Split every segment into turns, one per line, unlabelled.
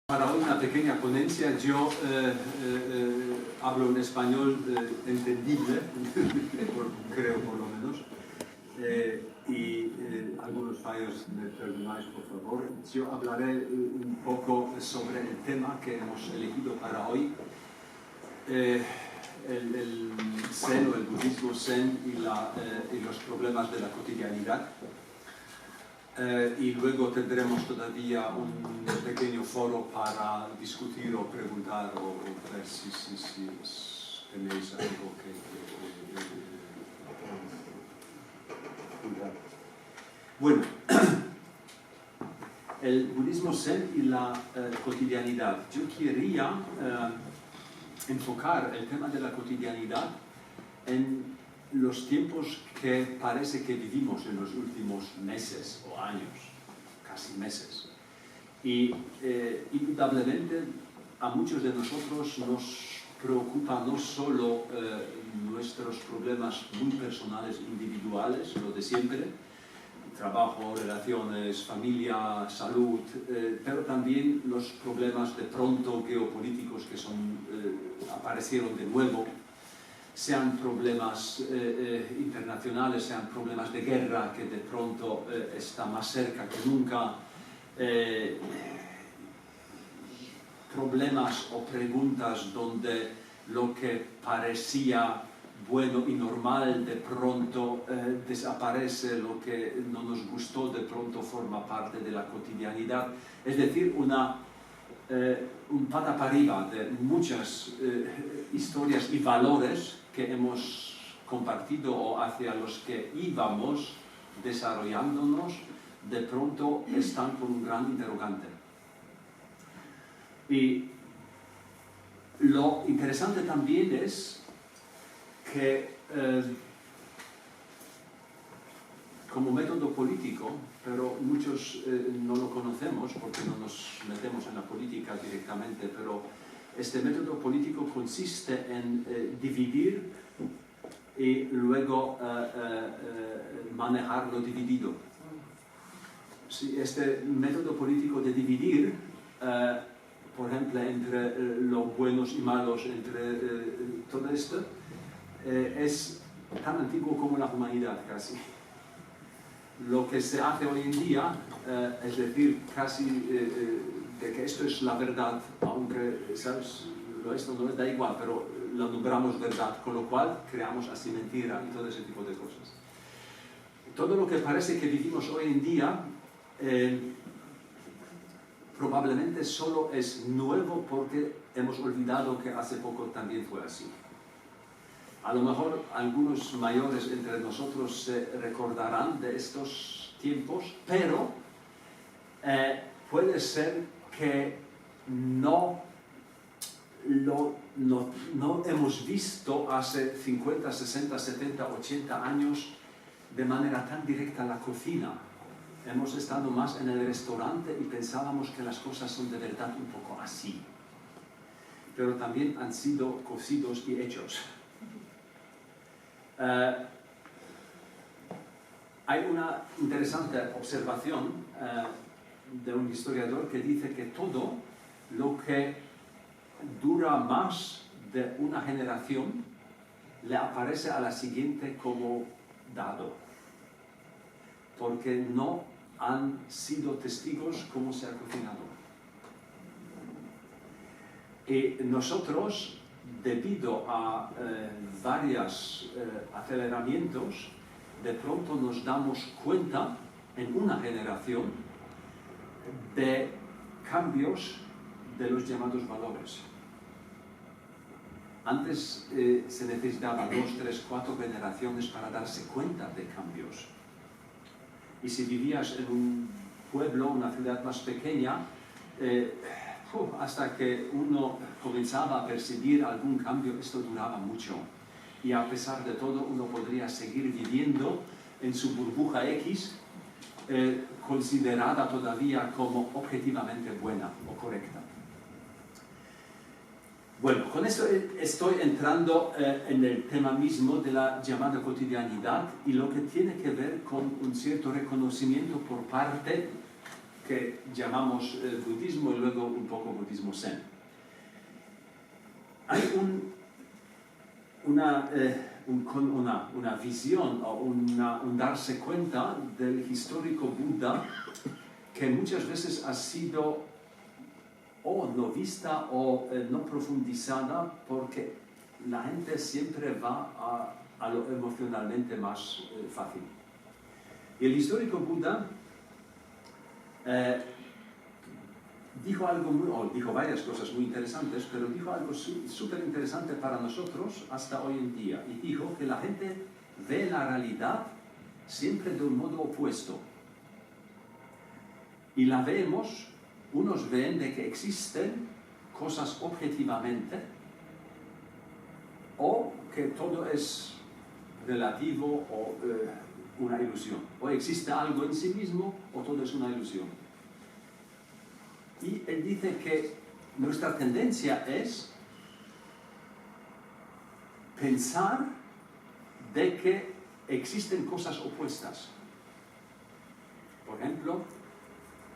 Para hoy una pequeña ponencia. Yo hablo en español entendible, creo por lo menos, y algunos fallos me perdonáis por favor. Yo hablaré un poco sobre el tema que hemos elegido para hoy, el Zen o el budismo Zen y los problemas de la cotidianidad. Y luego tendremos todavía un pequeño foro para discutir o preguntar o ver si tenéis algo que bueno, el budismo Zen y la cotidianidad. Yo quería enfocar el tema de la cotidianidad en los tiempos que parece que vivimos en los últimos meses o años, casi meses. Y indudablemente a muchos de nosotros nos preocupa no solo nuestros problemas muy personales, individuales, lo de siempre, trabajo, relaciones, familia, salud, pero también los problemas de pronto geopolíticos que aparecieron de nuevo, sean problemas internacionales, sean problemas de guerra que de pronto está más cerca que nunca, problemas o preguntas donde lo que parecía bueno y normal de pronto desaparece, lo que no nos gustó de pronto forma parte de la cotidianidad. Es decir, un pata para arriba de muchas historias y valores que hemos compartido o hacia los que íbamos desarrollándonos, de pronto están con un gran interrogante. Y lo interesante también es que como método político, pero muchos no lo conocemos porque no nos metemos en la política directamente, pero este método político consiste en dividir y luego manejar lo dividido. Sí, este método político de dividir, por ejemplo, entre los buenos y malos, entre todo esto, es tan antiguo como la humanidad casi. Lo que se hace hoy en día, es decir, casi de que esto es la verdad, aunque, ¿sabes? Esto no les da igual, pero lo nombramos verdad, con lo cual creamos así mentira y todo ese tipo de cosas. Todo lo que parece que vivimos hoy en día probablemente solo es nuevo porque hemos olvidado que hace poco también fue así. A lo mejor algunos mayores entre nosotros se recordarán de estos tiempos, pero puede ser que no hemos visto hace 50, 60, 70, 80 años de manera tan directa la cocina. Hemos estado más en el restaurante y pensábamos que las cosas son de verdad un poco así. Pero también han sido cocidos y hechos. Hay una interesante observación de un historiador que dice que todo lo que dura más de una generación le aparece a la siguiente como dado, porque no han sido testigos cómo se ha cocinado. Y nosotros, debido a varios aceleramientos, de pronto nos damos cuenta en una generación de cambios de los llamados valores. Antes se necesitaba 2, 3, 4 generaciones para darse cuenta de cambios. Y si vivías en un pueblo, una ciudad más pequeña, hasta que uno comenzaba a percibir algún cambio, esto duraba mucho. Y a pesar de todo, uno podría seguir viviendo en su burbuja X, considerada todavía como objetivamente buena o correcta. Bueno, con esto estoy entrando en el tema mismo de la llamada cotidianidad y lo que tiene que ver con un cierto reconocimiento por parte que llamamos budismo y luego un poco budismo zen. Hay una visión o un darse cuenta del histórico Buda que muchas veces ha sido o no vista o no profundizada porque la gente siempre va a lo emocionalmente más fácil. Y el histórico Buda dijo varias cosas muy interesantes, pero dijo algo súper interesante para nosotros hasta hoy en día. Y dijo que la gente ve la realidad siempre de un modo opuesto. Y la vemos, unos ven de que existen cosas objetivamente o que todo es relativo o una ilusión. O existe algo en sí mismo o todo es una ilusión. Y él dice que nuestra tendencia es pensar de que existen cosas opuestas. Por ejemplo,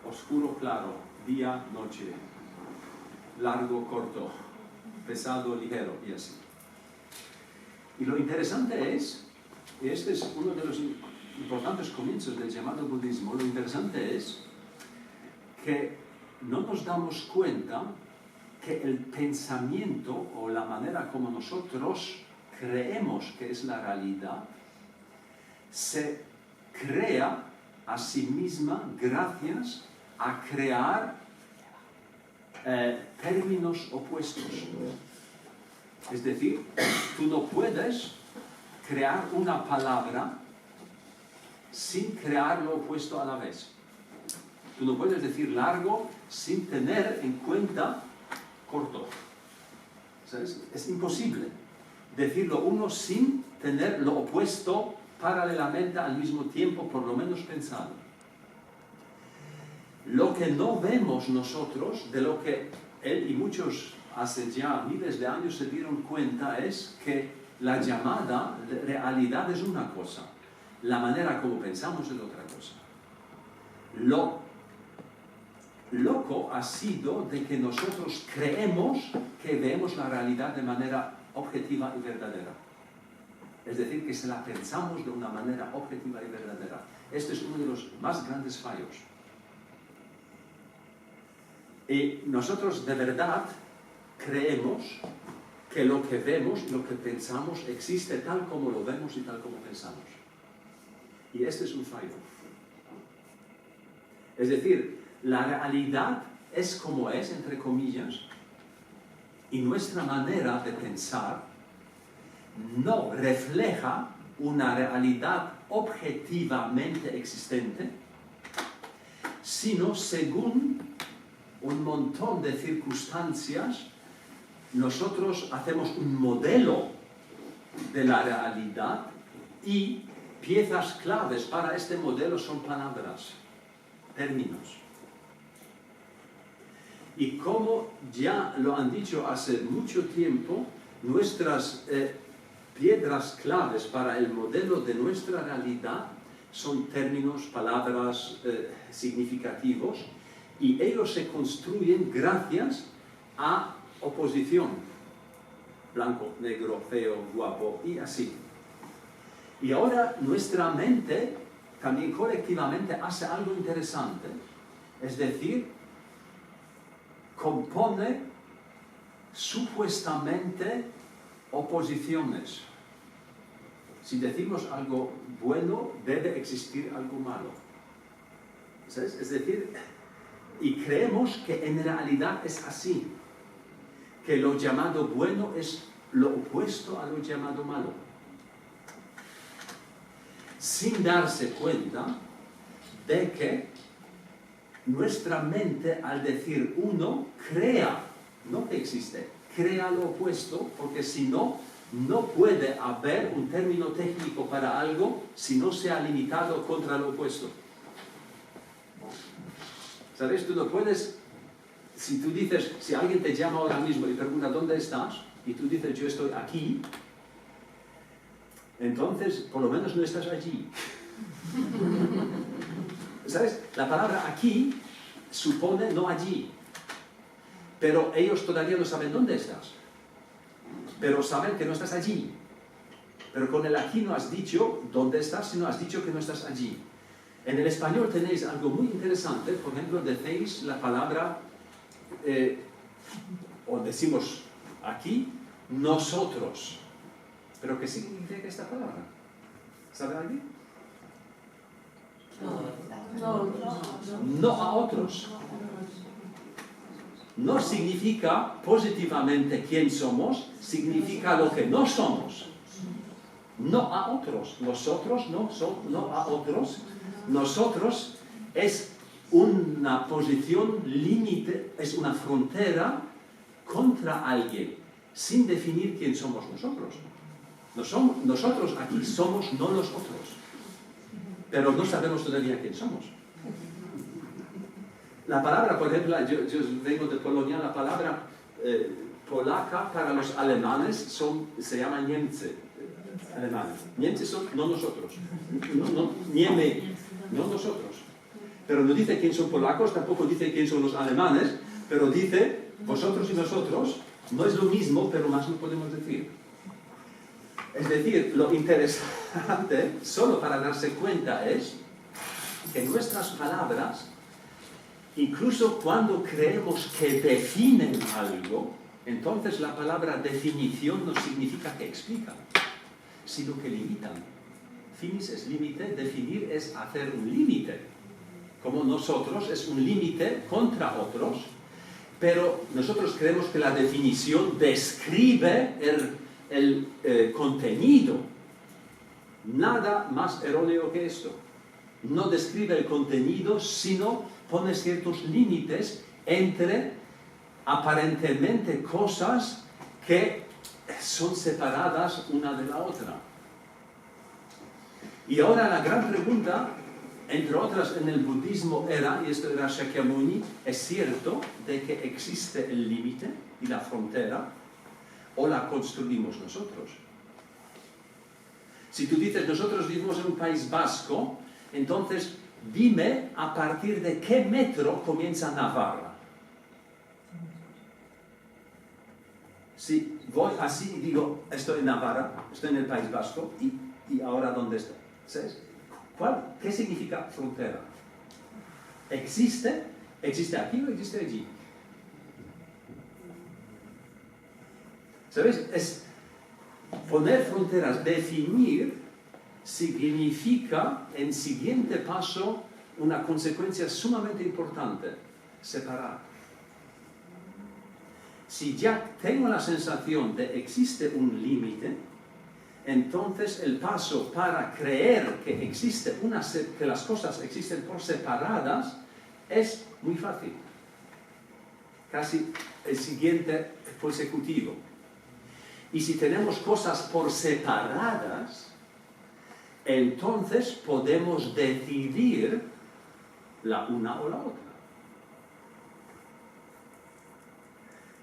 oscuro, claro, día, noche, largo, corto, pesado, ligero y así. Y lo interesante es, y este es uno de los importantes comienzos del llamado budismo, lo interesante es que no nos damos cuenta que el pensamiento o la manera como nosotros creemos que es la realidad se crea a sí misma gracias a crear términos opuestos. Es decir, tú no puedes crear una palabra sin crear lo opuesto a la vez. Tú no puedes decir largo sin tener en cuenta corto. ¿Sabes? Es imposible decirlo uno sin tener lo opuesto paralelamente al mismo tiempo, por lo menos pensado. Lo que no vemos nosotros, de lo que él y muchos hace ya miles de años se dieron cuenta, es que la llamada realidad es una cosa, la manera como pensamos es otra cosa. Lo loco ha sido de que nosotros creemos que vemos la realidad de manera objetiva y verdadera. Es decir, que se la pensamos de una manera objetiva y verdadera. Este es uno de los más grandes fallos. Y nosotros de verdad creemos que lo que vemos y lo que pensamos existe tal como lo vemos y tal como pensamos. Y este es un fallo. Es decir, la realidad es como es, entre comillas, y nuestra manera de pensar no refleja una realidad objetivamente existente, sino según un montón de circunstancias, nosotros hacemos un modelo de la realidad y piezas claves para este modelo son palabras, términos. Y como ya lo han dicho hace mucho tiempo, nuestras piedras claves para el modelo de nuestra realidad son términos, palabras significativos, y ellos se construyen gracias a oposición. Blanco, negro, feo, guapo y así. Y ahora nuestra mente también colectivamente hace algo interesante. Es decir, compone supuestamente oposiciones. Si decimos algo bueno, debe existir algo malo. ¿Sabes? Es decir, y creemos que en realidad es así, que lo llamado bueno es lo opuesto a lo llamado malo. Sin darse cuenta de que nuestra mente, al decir uno, crea, no que existe, crea lo opuesto, porque si no, no puede haber un término técnico para algo si no se ha limitado contra lo opuesto. ¿Sabes? Tú no puedes, si tú dices, si alguien te llama ahora mismo y pregunta ¿dónde estás? Y tú dices yo estoy aquí, entonces por lo menos no estás allí. ¿Sabes? La palabra aquí supone no allí. Pero ellos todavía no saben dónde estás. Pero saben que no estás allí. Pero con el aquí no has dicho dónde estás, sino has dicho que no estás allí. En el español tenéis algo muy interesante. Por ejemplo, decéis la palabra, o decimos aquí, nosotros. ¿Pero qué significa esta palabra? ¿Sabe alguien? No a otros. No significa positivamente quién somos, significa lo que no somos. No a otros. Nosotros no a otros. Nosotros es una posición límite, es una frontera contra alguien, sin definir quién somos nosotros. Nosotros aquí somos no los otros, pero no sabemos todavía quién somos. La palabra, por ejemplo, yo vengo de Polonia, la palabra polaca para los alemanes se llama Niemcy. Alemanes. Niemcy son no nosotros. Nieme, no nosotros. Pero no dice quién son polacos, tampoco dice quién son los alemanes, pero dice vosotros y nosotros. No es lo mismo, pero más no podemos decir. Es decir, lo interesante, solo para darse cuenta, es que nuestras palabras, incluso cuando creemos que definen algo, entonces la palabra definición no significa que explican, sino que limitan. Finis es límite, definir es hacer un límite. Como nosotros es un límite contra otros, pero nosotros creemos que la definición describe el contenido. Nada más erróneo que esto. No describe el contenido, sino pone ciertos límites entre aparentemente cosas que son separadas una de la otra. Y ahora la gran pregunta, entre otras en el budismo era, y esto era Shakyamuni, ¿es cierto de que existe el límite y la frontera o la construimos nosotros? Si tú dices, nosotros vivimos en un país vasco, entonces dime a partir de qué metro comienza Navarra. Si voy así y digo, estoy en Navarra, estoy en el País Vasco, y ahora ¿dónde estoy? ¿Sabes? ¿Qué significa frontera? ¿Existe? ¿Existe aquí o existe allí? ¿Sabes? Es poner fronteras, definir, significa en siguiente paso una consecuencia sumamente importante: separar. Si ya tengo la sensación de que existe un límite, entonces el paso para creer que que las cosas existen por separadas es muy fácil. Casi el siguiente consecutivo. Y si tenemos cosas por separadas, entonces podemos decidir la una o la otra.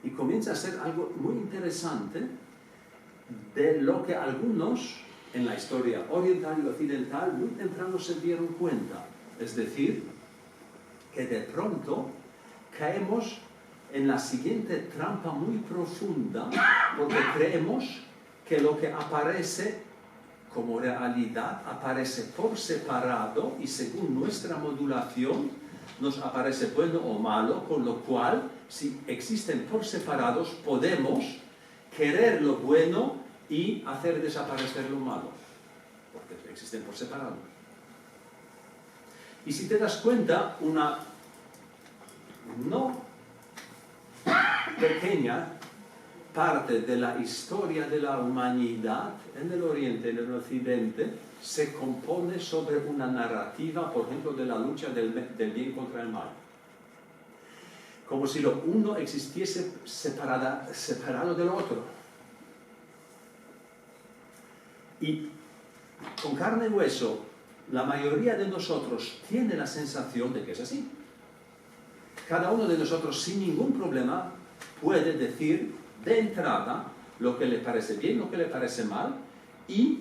Y comienza a ser algo muy interesante de lo que algunos en la historia oriental y occidental muy temprano se dieron cuenta. Es decir, que de pronto caemos en la siguiente trampa muy profunda, porque creemos que lo que aparece como realidad aparece por separado y según nuestra modulación nos aparece bueno o malo, con lo cual, si existen por separados, podemos querer lo bueno y hacer desaparecer lo malo, porque existen por separado. Y si te das cuenta, una no pequeña parte de la historia de la humanidad en el Oriente y en el Occidente se compone sobre una narrativa, por ejemplo, de la lucha del bien contra el mal. Como si lo uno existiese separado del otro. Y con carne y hueso, la mayoría de nosotros tiene la sensación de que es así. Cada uno de nosotros, sin ningún problema, puede decir de entrada lo que le parece bien, lo que le parece mal, y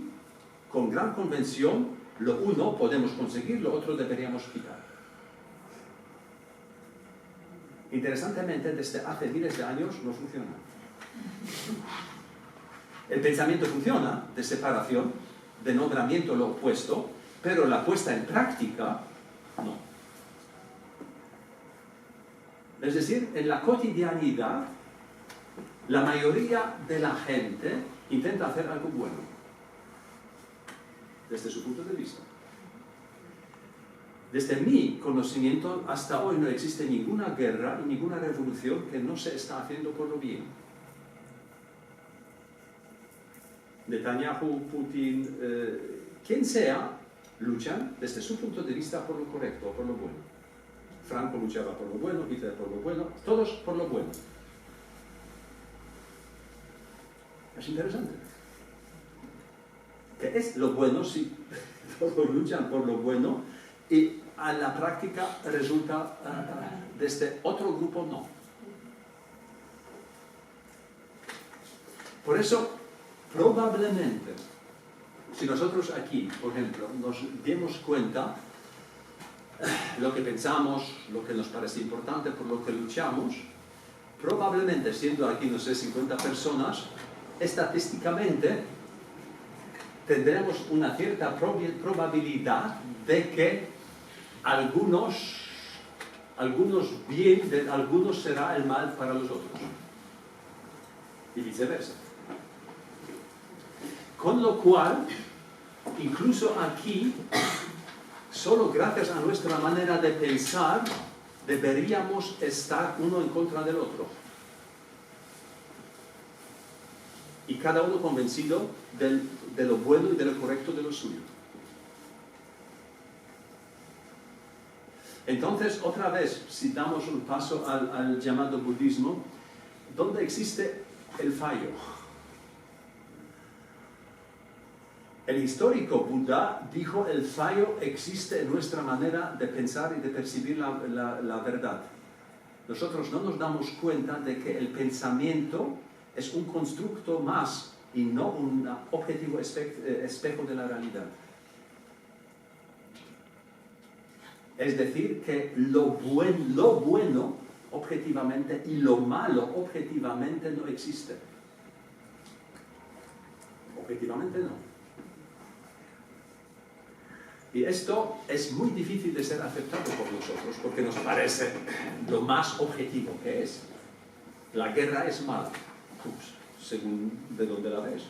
con gran convención, lo uno podemos conseguir, lo otro deberíamos quitar. interesantemente, desde hace miles de años no funciona. El pensamiento funciona de separación, de nombramiento lo opuesto, pero la puesta en práctica, no. Es decir, en la cotidianidad, la mayoría de la gente intenta hacer algo bueno, desde su punto de vista. Desde mi conocimiento, hasta hoy no existe ninguna guerra y ninguna revolución que no se está haciendo por lo bien. Netanyahu, Putin, quien sea, luchan desde su punto de vista por lo correcto, por lo bueno. Franco luchaba por lo bueno, Hitler por lo bueno, todos por lo bueno. Es interesante. ¿Qué es lo bueno si todos luchan por lo bueno y a la práctica resulta desde otro grupo no? Por eso, probablemente, si nosotros aquí, por ejemplo, nos demos cuenta lo que pensamos, lo que nos parece importante, por lo que luchamos, probablemente, siendo aquí, no sé, 50 personas, estadísticamente tendremos una cierta probabilidad de que algunos bien, de algunos será el mal para los otros. Y viceversa. Con lo cual, incluso aquí, solo gracias a nuestra manera de pensar, deberíamos estar uno en contra del otro. Y cada uno convencido de lo bueno y de lo correcto de lo suyo. Entonces, otra vez, si damos un paso al llamado budismo, ¿dónde existe el fallo? El histórico Buda dijo el fallo existe en nuestra manera de pensar y de percibir la verdad. Nosotros no nos damos cuenta de que el pensamiento es un constructo más y no un objetivo espejo de la realidad. Es decir, que lo bueno objetivamente y lo malo objetivamente no existe. Objetivamente no. Y esto es muy difícil de ser aceptado por nosotros, porque nos parece lo más objetivo que es. La guerra es mala, según de dónde la ves.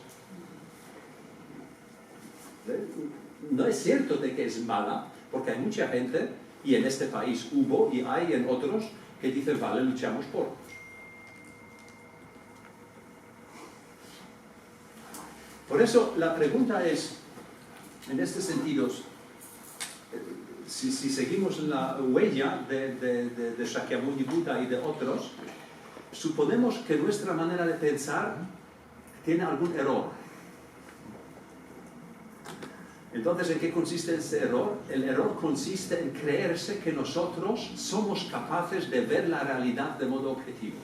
No es cierto de que es mala, porque hay mucha gente, y en este país hubo y hay en otros, que dicen, vale, luchamos por. Por eso la pregunta es, en este sentido, si seguimos la huella de Shakyamuni Buda y de otros, suponemos que nuestra manera de pensar tiene algún error. Entonces, ¿en qué consiste ese error? El error consiste en creerse que nosotros somos capaces de ver la realidad de modo objetivo.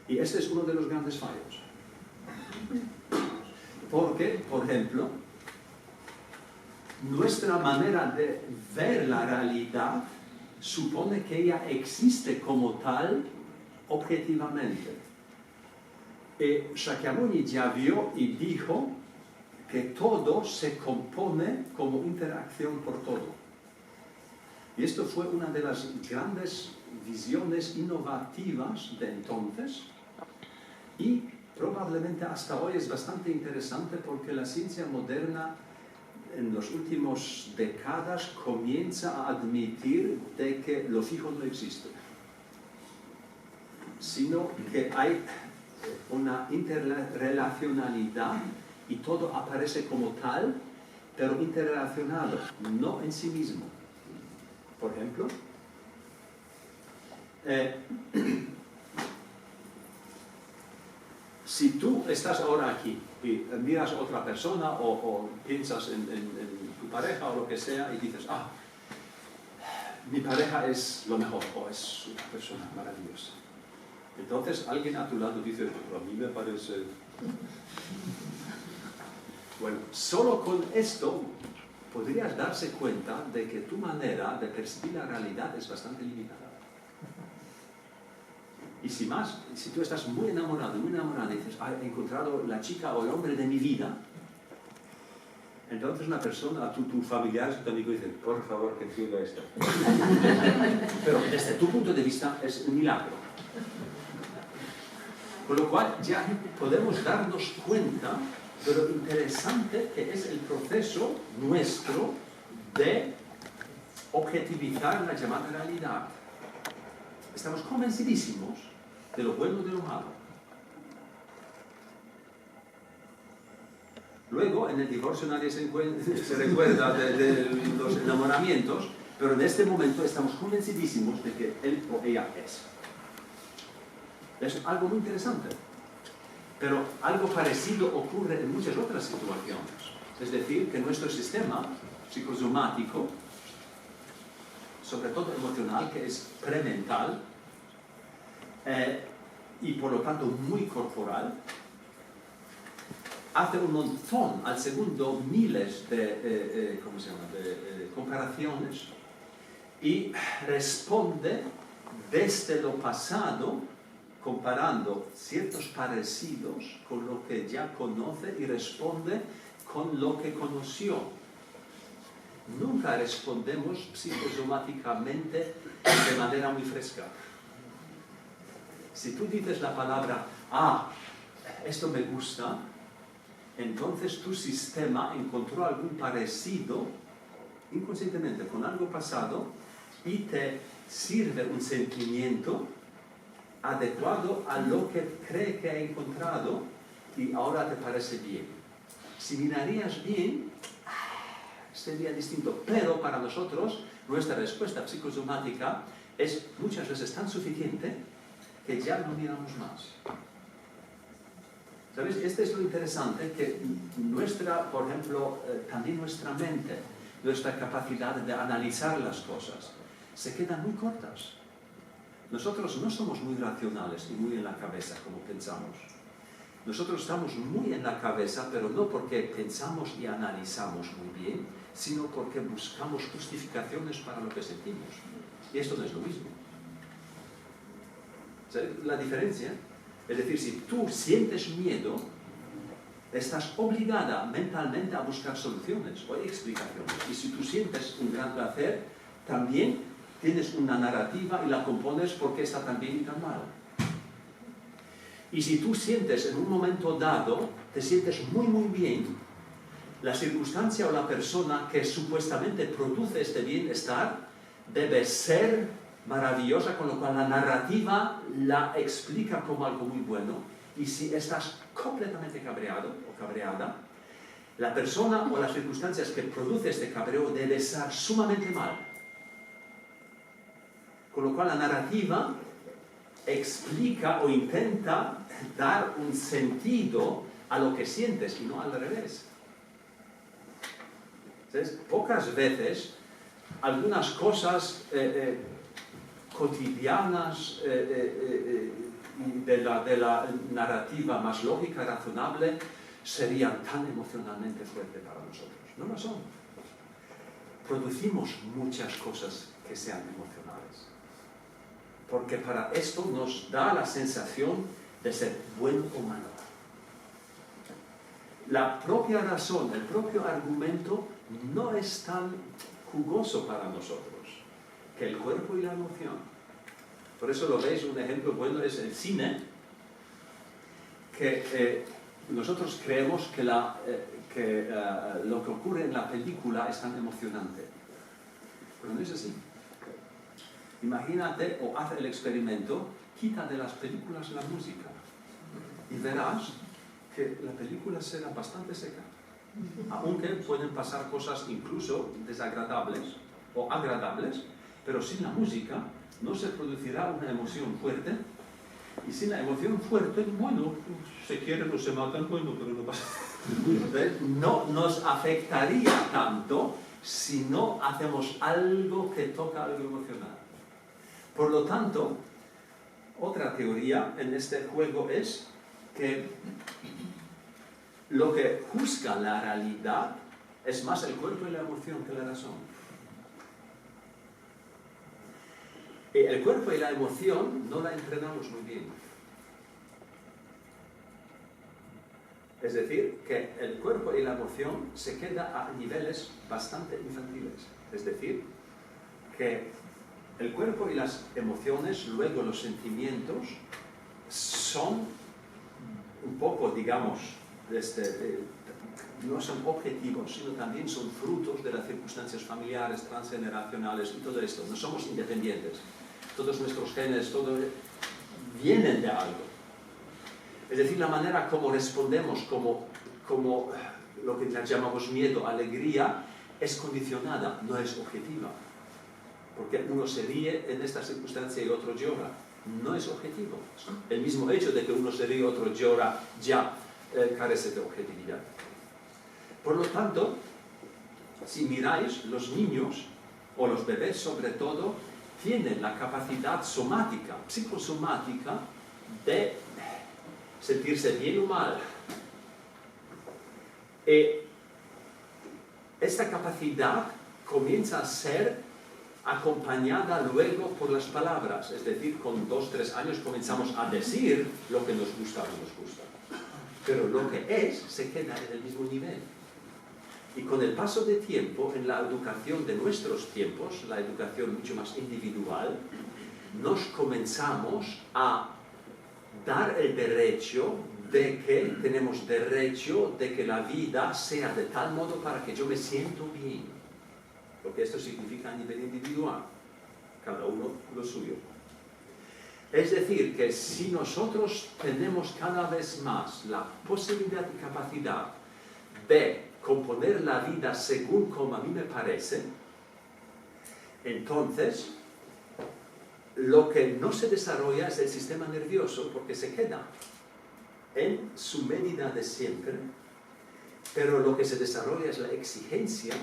Y este es uno de los grandes fallos. Porque, por ejemplo, nuestra manera de ver la realidad supone que ella existe como tal objetivamente. Shakyamuni ya vio y dijo que todo se compone como interacción por todo. Y esto fue una de las grandes visiones innovativas de entonces y probablemente hasta hoy es bastante interesante porque la ciencia moderna en las últimas décadas comienza a admitir de que lo fijo no existe, sino que hay una interrelacionalidad y todo aparece como tal, pero interrelacionado, no en sí mismo. Por ejemplo, si tú estás ahora aquí y miras a otra persona o piensas en tu pareja o lo que sea y dices, mi pareja es lo mejor o es una persona maravillosa. Entonces alguien a tu lado dice, a mí me parece... Bueno, solo con esto podrías darse cuenta de que tu manera de percibir la realidad es bastante limitada. Y si tú estás muy enamorado y dices, he encontrado la chica o el hombre de mi vida, entonces una persona, tu familiar, tu amigo dice, por favor, que ciega esto. Pero desde tu punto de vista es un milagro. Con lo cual ya podemos darnos cuenta de lo interesante que es el proceso nuestro de objetivizar la llamada realidad. Estamos convencidísimos de lo bueno y de lo malo. Luego, en el divorcio nadie se recuerda de los enamoramientos, pero en este momento estamos convencidísimos de que él o ella es. Es algo muy interesante. Pero algo parecido ocurre en muchas otras situaciones. Es decir, que nuestro sistema psicosomático, sobre todo emocional, que es premental, y por lo tanto muy corporal, hace un montón al segundo miles de comparaciones y responde desde lo pasado, comparando ciertos parecidos con lo que ya conoce y responde con lo que conoció. Nunca respondemos psicosomáticamente de manera muy fresca. Si tú dices la palabra, esto me gusta, entonces tu sistema encontró algún parecido inconscientemente con algo pasado y te sirve un sentimiento adecuado a lo que cree que ha encontrado y ahora te parece bien. Si mirarías bien, sería distinto, pero para nosotros nuestra respuesta psicosomática es muchas veces tan suficiente que ya no miramos más. ¿Sabes? Este es lo interesante, que por ejemplo, también nuestra mente, nuestra capacidad de analizar las cosas, se quedan muy cortas. Nosotros no somos muy racionales y muy en la cabeza como pensamos. Nosotros estamos muy en la cabeza, pero no porque pensamos y analizamos muy bien, sino porque buscamos justificaciones para lo que sentimos. Y esto no es lo mismo. ¿Sabes la diferencia? Es decir, si tú sientes miedo, estás obligada mentalmente a buscar soluciones o explicaciones. Y si tú sientes un gran placer, también tienes una narrativa y la compones porque está tan bien y tan mal. Y si tú sientes en un momento dado, te sientes muy muy bien, la circunstancia o la persona que supuestamente produce este bienestar debe ser maravillosa, con lo cual la narrativa la explica como algo muy bueno. Y si estás completamente cabreado o cabreada, la persona o las circunstancias que produce este cabreo debe estar sumamente mal. Con lo cual la narrativa explica o intenta dar un sentido a lo que sientes y no al revés. ¿Sabes? Pocas veces algunas cosas cotidianas de la narrativa más lógica y razonable serían tan emocionalmente fuertes para nosotros. No lo son. Producimos muchas cosas que sean emocionales. Porque para esto nos da la sensación de ser bueno o malo. La propia razón, el propio argumento no es tan jugoso para nosotros que el cuerpo y la emoción. Por eso lo veis, un ejemplo bueno es el cine, que nosotros creemos que lo que ocurre en la película es tan emocionante. Pero no es así. Imagínate o haz el experimento, quita de las películas la música y verás que la película será bastante seca. Aunque pueden pasar cosas incluso desagradables o agradables, pero sin la música no se producirá una emoción fuerte. Y sin la emoción fuerte, bueno, se quieren o se matan, bueno, pero no pasa. No nos afectaría tanto si no hacemos algo que toca algo emocional. Por lo tanto, otra teoría en este juego es que lo que juzga la realidad Es más el cuerpo y la emoción que la razón. Y el cuerpo y la emoción no la entrenamos muy bien. Es decir, que el cuerpo y la emoción se queda a niveles bastante infantiles. Es decir, que el cuerpo y las emociones, luego los sentimientos, son un poco, digamos, no son objetivos, sino también son frutos de las circunstancias familiares, transgeneracionales y todo esto. No somos independientes. Todos nuestros genes, todo vienen de algo. Es decir, la manera como respondemos, como lo que llamamos miedo, alegría, es condicionada, no es objetiva. Porque uno se ríe en esta circunstancia y otro llora. No es objetivo. El mismo hecho de que uno se ríe y otro llora ya carece de objetividad. Por lo tanto, si miráis, los niños, o los bebés sobre todo, tienen la capacidad somática, psicosomática, de sentirse bien o mal. Esta capacidad comienza a ser acompañada luego por las palabras, es decir, con 2 o 3 años comenzamos a decir lo que nos gusta o no nos gusta. Pero lo que es, se queda en el mismo nivel. Y con el paso de tiempo, en la educación de nuestros tiempos, la educación mucho más individual, nos comenzamos a dar el derecho de que tenemos derecho de que la vida sea de tal modo para que yo me siento bien. Porque esto significa a nivel individual, cada uno lo suyo. Es decir, que si nosotros tenemos cada vez más la posibilidad y capacidad de componer la vida según como a mí me parece, entonces lo que no se desarrolla es el sistema nervioso porque se queda en su medida de siempre, pero lo que se desarrolla es la exigencia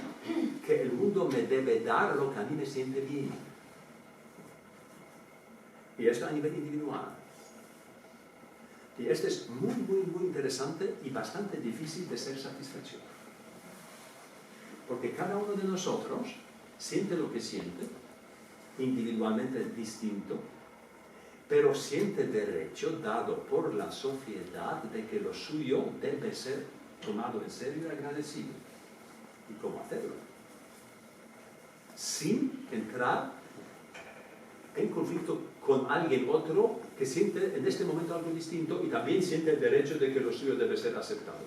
que el mundo me debe dar lo que a mí me siente bien. Y esto a nivel individual. Y esto es muy, muy, muy interesante y bastante difícil de ser satisfecho. Porque cada uno de nosotros siente lo que siente, individualmente distinto, pero siente derecho dado por la sociedad de que lo suyo debe ser tomado en serio y agradecido. ¿Y cómo hacerlo? Sin entrar en conflicto con alguien otro que siente en este momento algo distinto y también siente el derecho de que lo suyo debe ser aceptado.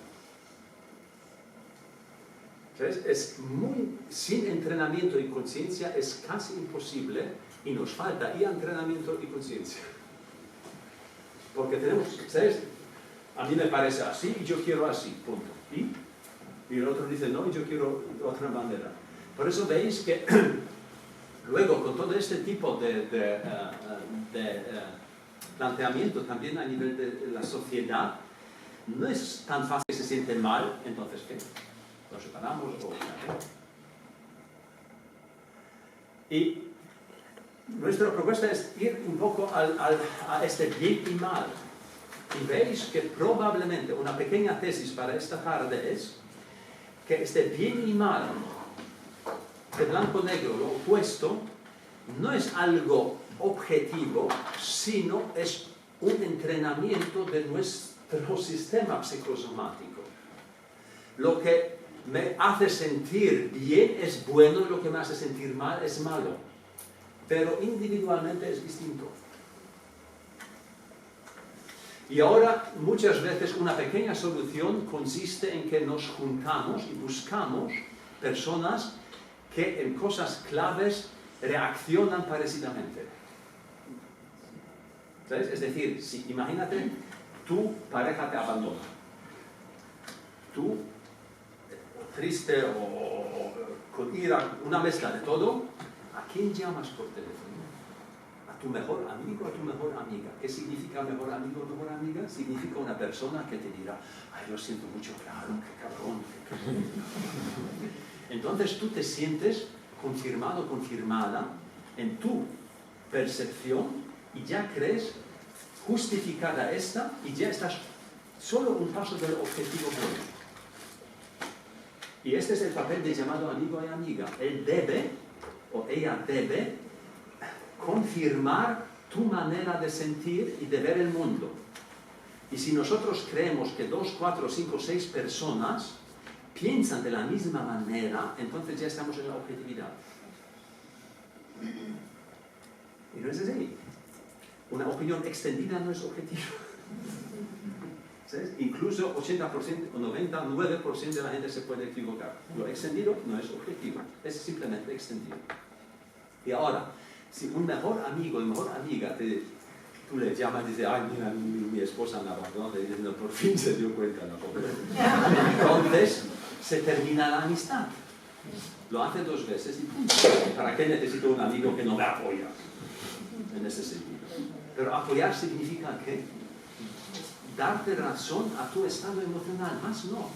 ¿Sabes? Es muy, sin entrenamiento y conciencia es casi imposible y nos falta y entrenamiento y conciencia. Porque tenemos, ¿sabes? A mí me parece así y yo quiero así, punto. Y el otro dice no y yo quiero de otra manera. Por eso veis que luego con todo este tipo de planteamiento también a nivel de la sociedad, no es tan fácil que se siente mal, entonces ¿qué? Nos separamos o... Y nuestra propuesta es ir un poco a este bien y mal. Y veis que probablemente una pequeña tesis para esta tarde es que este bien y mal, de blanco-negro, lo opuesto, no es algo objetivo, sino es un entrenamiento de nuestro sistema psicosomático. Lo que me hace sentir bien es bueno y lo que me hace sentir mal es malo. Pero individualmente es distinto. Y ahora, muchas veces, una pequeña solución consiste en que nos juntamos y buscamos personas que en cosas claves reaccionan parecidamente. ¿Sabes? Es decir, si, imagínate, tu pareja te abandona. Tú, triste o con ira, una mezcla de todo, ¿a quién llamas por teléfono? ¿A tu mejor amigo o a tu mejor amiga? ¿Qué significa mejor amigo o mejor amiga? Significa una persona que te dirá, ay, lo siento mucho, claro, qué cabrón, qué cabrón. Entonces tú te sientes confirmado, confirmada en tu percepción y ya crees justificada esta y ya estás solo un paso del objetivo bueno. Y este es el papel de llamado amigo y amiga. Él debe, o ella debe, confirmar tu manera de sentir y de ver el mundo. Y si nosotros creemos que 2, 4, 5, 6 personas piensan de la misma manera, entonces ya estamos en la objetividad. Y no es así. Una opinión extendida no es objetiva. ¿Sabes? Incluso 80% o 99% de la gente se puede equivocar. Lo extendido no es objetivo, es simplemente extendido. Y ahora, si un mejor amigo y mejor amiga tú le llamas y dices, ay, mira, mi esposa me abandonó, te dicen, no, por fin se dio cuenta, no, entonces se termina la amistad. Lo hace 2 veces y punto. ¿Para qué necesito un amigo que no me apoya? En ese sentido. Pero apoyar significa que darte razón a tu estado emocional, más no.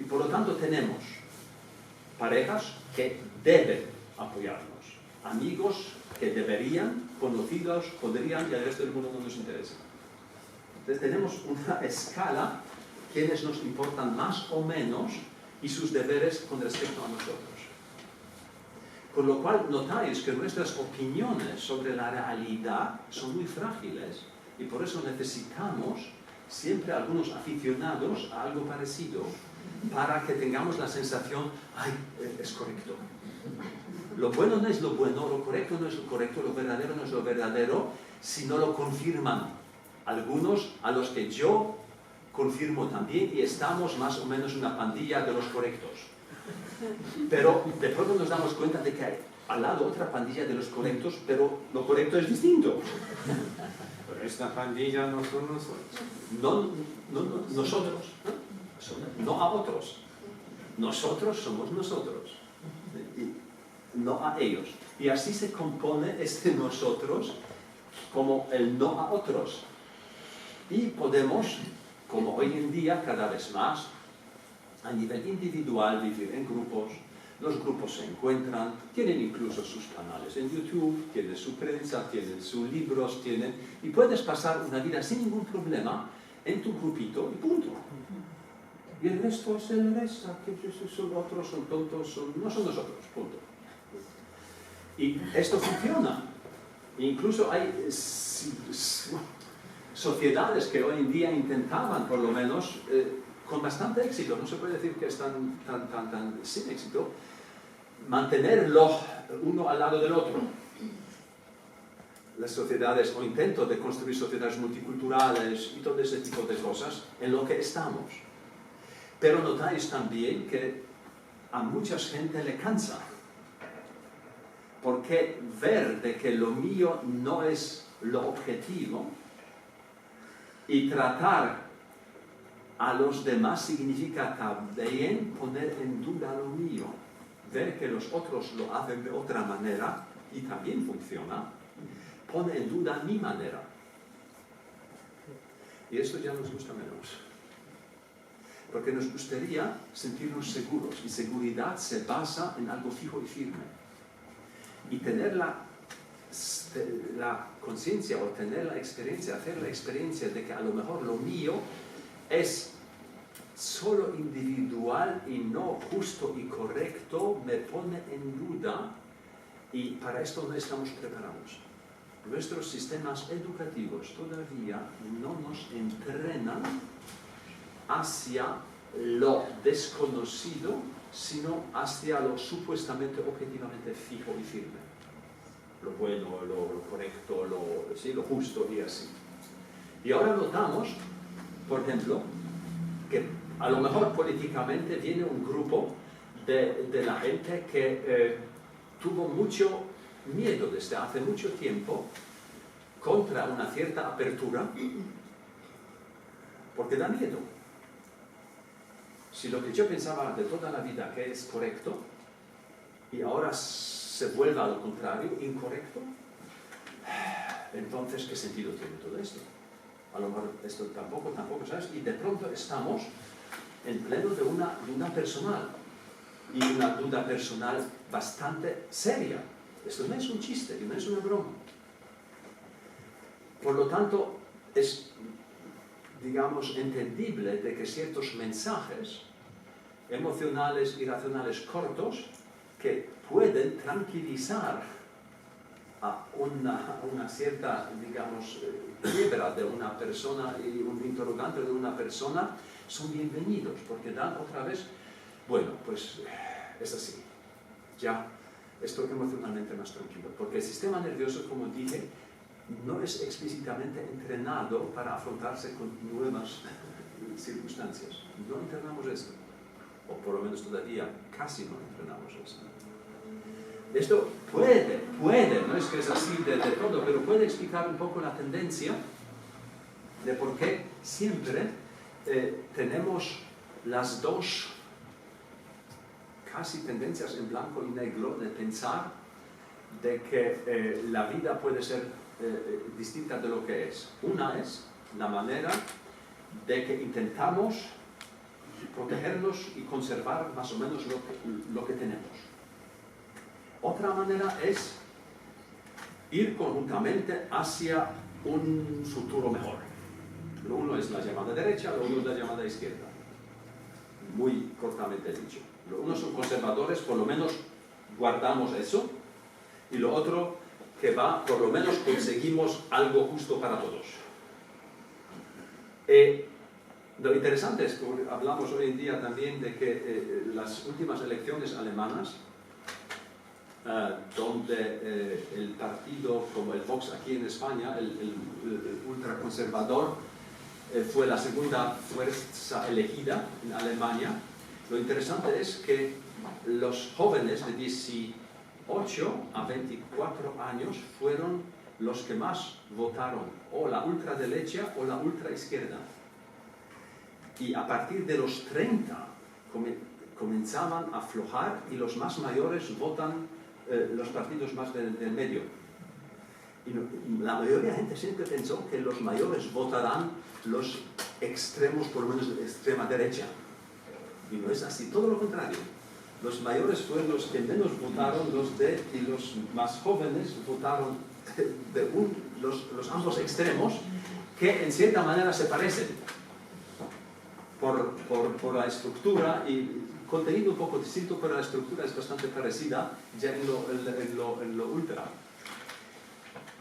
Y por lo tanto tenemos parejas que deben apoyarnos, amigos que deberían, conocidos podrían y al resto del mundo no nos interesa. Entonces tenemos una escala, quienes nos importan más o menos y sus deberes con respecto a nosotros. Con lo cual notáis que nuestras opiniones sobre la realidad son muy frágiles y por eso necesitamos siempre algunos aficionados a algo parecido para que tengamos la sensación, ay, es correcto. Lo bueno no es lo bueno, lo correcto no es lo correcto, lo verdadero no es lo verdadero, si no lo confirman algunos a los que yo confirmo también y estamos más o menos una pandilla de los correctos. Pero de pronto nos damos cuenta de que hay al lado otra pandilla de los correctos, pero lo correcto es distinto.
Pero esta pandilla no son nosotros.
No, nosotros. No a otros. Nosotros somos nosotros. Y no a ellos. Y así se compone este nosotros como el no a otros. Y podemos, como hoy en día, cada vez más, a nivel individual, vivir en grupos. Los grupos se encuentran, tienen incluso sus canales en YouTube, tienen su prensa, tienen sus libros, y puedes pasar una vida sin ningún problema en tu grupito y punto. Y el resto es el resto, que son otros, son tontos, no son nosotros, punto. Y esto funciona. Incluso hay sociedades que hoy en día intentaban, por lo menos, con bastante éxito, no se puede decir que están tan sin éxito, mantenerlo uno al lado del otro. Las sociedades, o intentos de construir sociedades multiculturales y todo ese tipo de cosas, en lo que estamos. Pero notáis también que a mucha gente le cansa. Porque ver de que lo mío no es lo objetivo y tratar a los demás significa también poner en duda lo mío. Ver que los otros lo hacen de otra manera y también funciona, pone en duda mi manera. Y esto ya nos gusta menos. Porque nos gustaría sentirnos seguros, y seguridad se basa en algo fijo y firme. Y tener la conciencia o tener la experiencia, hacer la experiencia de que a lo mejor lo mío es solo individual y no justo y correcto, me pone en duda, y para esto no estamos preparados. Nuestros sistemas educativos todavía no nos entrenan hacia lo desconocido, sino hacia lo supuestamente objetivamente fijo y firme. Lo bueno, lo correcto, lo justo y así. Y ahora notamos, por ejemplo, que a lo mejor políticamente viene un grupo de la gente que tuvo mucho miedo desde hace mucho tiempo contra una cierta apertura, porque da miedo. Si lo que yo pensaba de toda la vida que es correcto, y ahora se vuelve a lo contrario, incorrecto, entonces ¿qué sentido tiene todo esto? A lo mejor esto tampoco, ¿sabes? Y de pronto estamos en pleno de una duda personal, y una duda personal bastante seria. Esto no es un chiste, no es una broma. Por lo tanto, es, digamos, entendible de que ciertos mensajes emocionales y racionales cortos que pueden tranquilizar a una cierta, digamos, quiebra de una persona y un interrogante de una persona, son bienvenidos, porque dan otra vez, bueno, pues es así, ya estoy emocionalmente más tranquilo, porque el sistema nervioso, como dije, no es explícitamente entrenado para afrontarse con nuevas circunstancias. No entrenamos esto, o por lo menos todavía casi no entrenamos esto. Esto puede, no es que es así de todo, pero puede explicar un poco la tendencia de por qué siempre tenemos las dos casi tendencias en blanco y negro de pensar de que la vida puede ser distinta de lo que es. Una es la manera de que intentamos protegernos y conservar más o menos lo que tenemos. Otra manera es ir conjuntamente hacia un futuro mejor. Lo uno es la llamada derecha, lo uno es la llamada izquierda. Muy cortamente dicho. Lo uno son conservadores, por lo menos guardamos eso, y lo otro que va, por lo menos conseguimos algo justo para todos. Lo interesante es que hablamos hoy en día también de que las últimas elecciones alemanas, donde el partido como el Vox aquí en España, el ultraconservador, fue la segunda fuerza elegida en Alemania. Lo interesante es que los jóvenes de 18 a 24 años fueron los que más votaron, o la ultraderecha o la ultraizquierda. Y a partir de los 30 comenzaban a aflojar y los más mayores votan los partidos más del medio. Y la mayoría de la gente siempre pensó que los mayores votarán los extremos, por lo menos de extrema derecha. Y no es así, todo lo contrario. Los mayores fueron los que menos votaron, y los más jóvenes votaron de los ambos extremos, que en cierta manera se parecen por la estructura y contenido un poco distinto, pero la estructura es bastante parecida ya en lo ultra.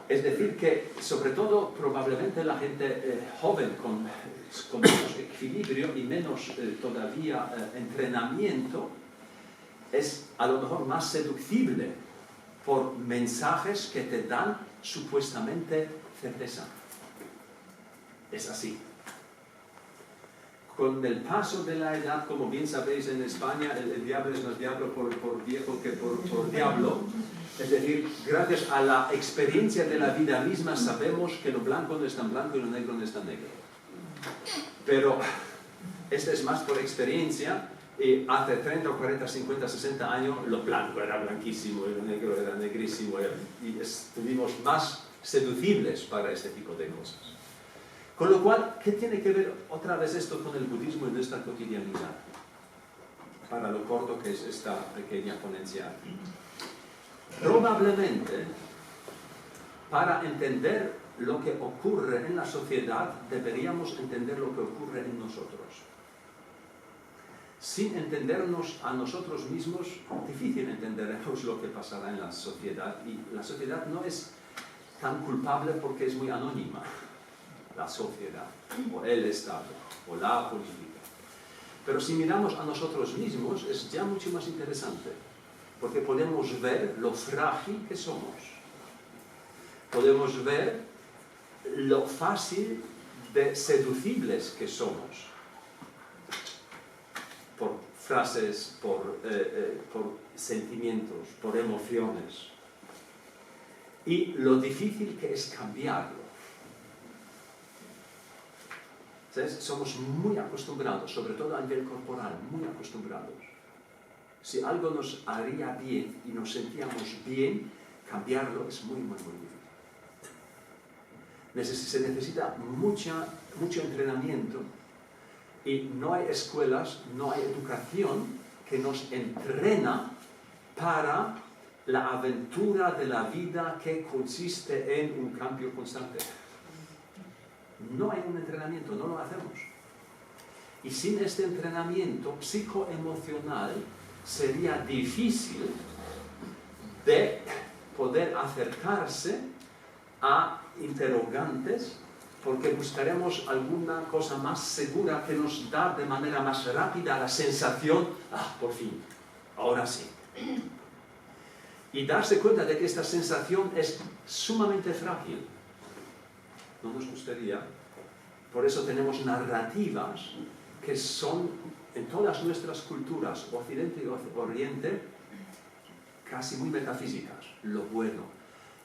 Es decir, que sobre todo probablemente la gente joven con menos equilibrio y menos todavía entrenamiento es a lo mejor más seducible por mensajes que te dan supuestamente certeza. Es así. Con el paso de la edad, como bien sabéis en España, el diablo es más diablo por viejo que por diablo. Es decir, gracias a la experiencia de la vida misma sabemos que lo blanco no es tan blanco y lo negro no es tan negro. Pero este es más por experiencia. Y hace 30, 40, 50, 60 años lo blanco era blanquísimo y lo negro era negrísimo y estuvimos más seducibles para este tipo de cosas. Con lo cual, ¿qué tiene que ver otra vez esto con el budismo y nuestra cotidianidad? Para lo corto que es esta pequeña ponencia aquí. Probablemente, para entender lo que ocurre en la sociedad, deberíamos entender lo que ocurre en nosotros. Sin entendernos a nosotros mismos, difícil entenderemos lo que pasará en la sociedad. Y la sociedad no es tan culpable porque es muy anónima. La sociedad, o el Estado, o la política. Pero si miramos a nosotros mismos, es ya mucho más interesante. Porque podemos ver lo frágil que somos. Podemos ver lo fácil de seducibles que somos. Por frases, por sentimientos, por emociones. Y lo difícil que es cambiarlo. ¿Sabes? Somos muy acostumbrados, sobre todo a nivel corporal, muy acostumbrados. Si algo nos haría bien y nos sentíamos bien, cambiarlo es muy, muy, muy difícil. Se necesita mucho entrenamiento y no hay escuelas, no hay educación que nos entrena para la aventura de la vida que consiste en un cambio constante. No hay un entrenamiento, no lo hacemos. Y sin este entrenamiento psicoemocional sería difícil de poder acercarse a interrogantes, porque buscaremos alguna cosa más segura que nos da de manera más rápida la sensación, por fin, ahora sí. Y darse cuenta de que esta sensación es sumamente frágil. No nos gustaría. Por eso tenemos narrativas que son, en todas nuestras culturas, Occidente y Oriente, casi muy metafísicas. Lo bueno,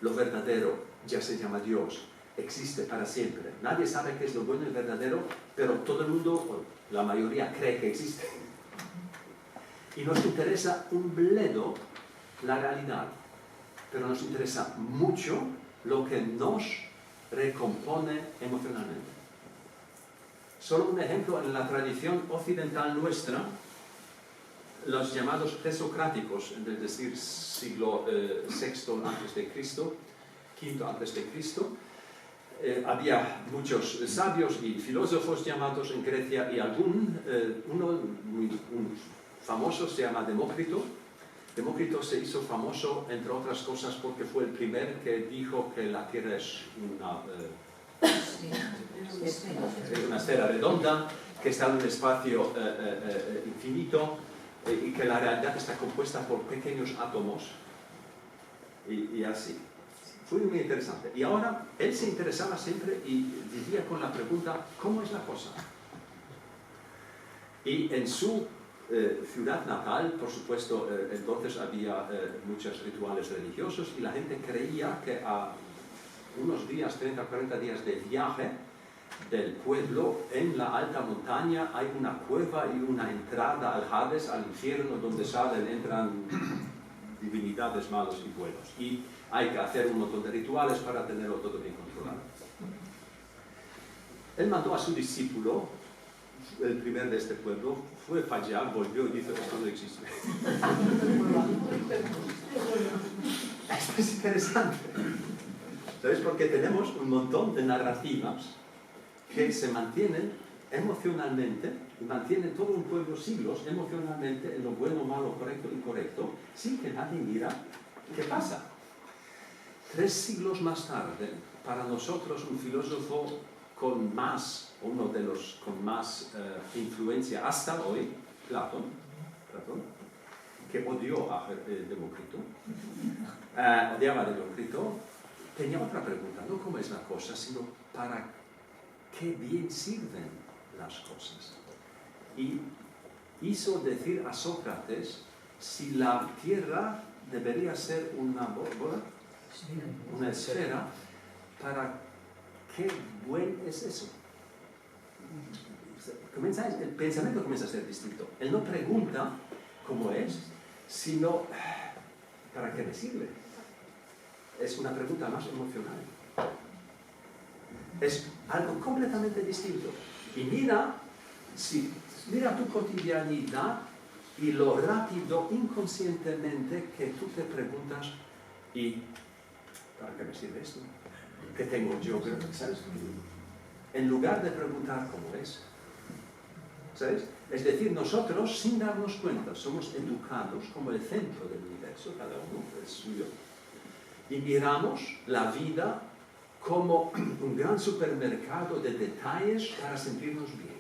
lo verdadero, ya se llama Dios, existe para siempre. Nadie sabe qué es lo bueno y verdadero, pero todo el mundo, o la mayoría, cree que existe. Y nos interesa un bledo la realidad, pero nos interesa mucho lo que nos recompone emocionalmente. Solo un ejemplo, en la tradición occidental nuestra, los llamados presocráticos, es decir, siglo VI antes de Cristo, V antes de Cristo, había muchos sabios y filósofos llamados en Grecia y uno muy famoso se llama Demócrito. Demócrito se hizo famoso, entre otras cosas, porque fue el primer que dijo que la Tierra es una esfera redonda, que está en un espacio infinito y que la realidad está compuesta por pequeños átomos y así. Fue muy interesante. Y ahora él se interesaba siempre y vivía con la pregunta, ¿cómo es la cosa? Y en su ciudad natal, por supuesto, entonces había muchos rituales religiosos y la gente creía que a unos días, 30 o 40 días de viaje del pueblo, en la alta montaña hay una cueva y una entrada al Hades, al infierno, donde entran divinidades malos y buenos. Y hay que hacer un montón de rituales para tenerlo todo bien controlado. Él mandó a su discípulo, el primer de este pueblo, fue para allá, volvió y dijo, esto no existe. Esto es interesante. ¿Sabes? Porque tenemos un montón de narrativas que se mantienen emocionalmente, y mantienen todo un pueblo siglos emocionalmente en lo bueno, malo, correcto, incorrecto, sin que nadie mira qué pasa. 3 siglos más tarde, para nosotros un filósofo con más, uno de los con más influencia hasta hoy, Platón, que odió a Demócrito, odiaba a Demócrito, tenía otra pregunta, no cómo es la cosa, sino para qué bien sirven las cosas. Y hizo decir a Sócrates si la Tierra debería ser una bola, una esfera, para qué buen es eso. El pensamiento comienza a ser distinto. Él no pregunta cómo es, sino ¿para qué me sirve? Es una pregunta más emocional. Es algo completamente distinto. Y mira tu cotidianidad y lo rápido, inconscientemente, que tú te preguntas, ¿y para qué me sirve esto? ¿Qué tengo yo? ¿Sabes? En lugar de preguntar cómo es. ¿Sabes? Es decir, nosotros, sin darnos cuenta, somos educados como el centro del universo, cada uno es suyo. Y miramos la vida como un gran supermercado de detalles para sentirnos bien.